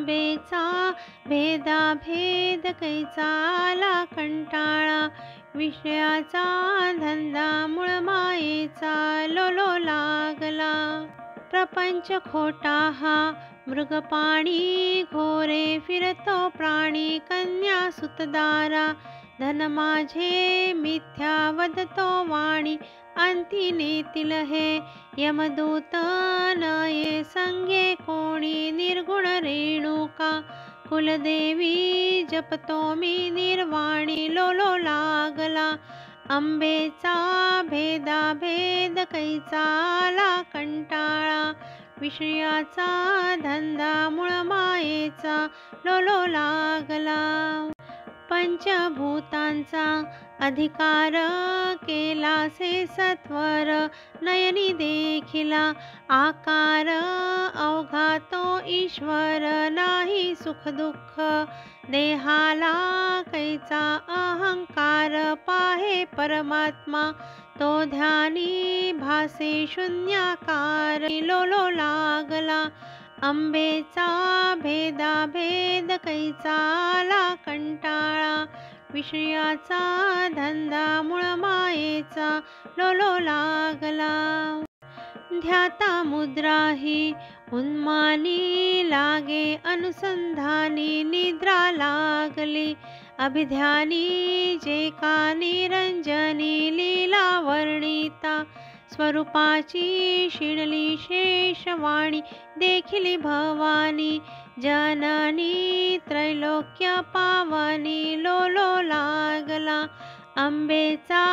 अंबेचा भेदाभेद कैचा आला कंटाळा, विषयाचा धंदा मूळ मायेचा लोलो लागला. प्रपंच खोटा हा मृगपाणी, घोरे फिरतो प्राणी कन्या सुतदारा. धन माझे मिथ्या वदतो वाणी, अंती नेतील हे यमदूत नये संगे कोणी. निर्गुण रेणुका कुलदेवी जपतो मी निर्वाणी लोलो लागला. अंबेचा भेदाभेद कैचा आला कंटाळा, विषयाचा धंदा मूळ मायेचा लोलो लागला. पंचभूतांचा अधिकार केलासे सत्वर, नयनी देखिला आकार अवघा तो ईश्वर. नाही सुख दुःख देहाला कैचा अहंकार, पाहे परमात्मा तो ध्यानी भासे शून्याकार लोलो लागला. अंबेचा भेदाभेद कैचा आला कंटाळा, विषयाचा धंदा मूळ मायेचा लोलो लागला. ध्याता मुद्रा ही उन्मानी लागे अनुसंधानी, निद्रा लागली अभिध्यानी जे का निरंजनी. लीला वर्णिता स्वरूपाची शिणली शेषवाणी, देखिली भवानी जननी त्रैलोक्य पावनी लोलो लागला. अंबेचा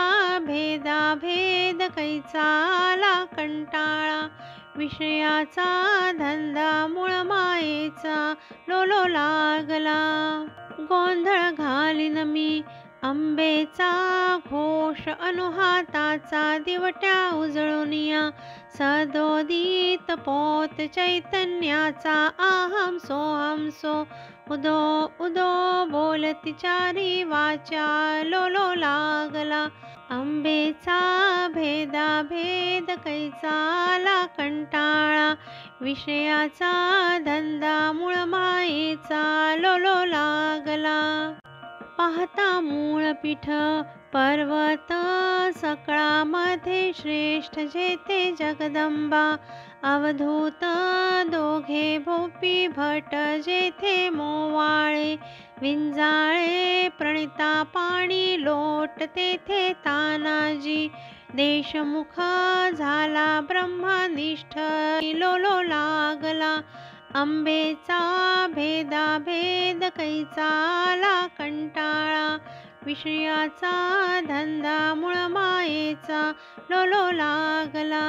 भेदाभेद कैचा आला कंटाळा, विषयाचा धंदा मूळ मायेचा लोलो लागला. गोंधळ घालीन मी अंबेचा घोष अनुहाताचा, दिवट्या उजळुनिया सदोदित पोत चैतन्याचा. अहम सोहम सो उदो उदो बोलती चारी वाचा लोलो लागला. अंबेचा भेदाभेद कैचा आला कंटाळा, विषयाचा धंदा मूळ मायेचा लोलो लागला. पाहता मूळ पीठ पर्वत सकळामध्ये श्रेष्ठ, जेथे जगदंबा अवधूत दोघे भोपी भट. जेथे मोवाळे विंजाळे प्रणिता पाणी लोट, तेथे तानाजी देशमुख झाला ब्रह्मनिष्ठ लोलो लागला. अंबेचा भेदाभेद कैचा आला कंटाळा, विषयाचा धंदा मूळ मायेचा लोलो लागला.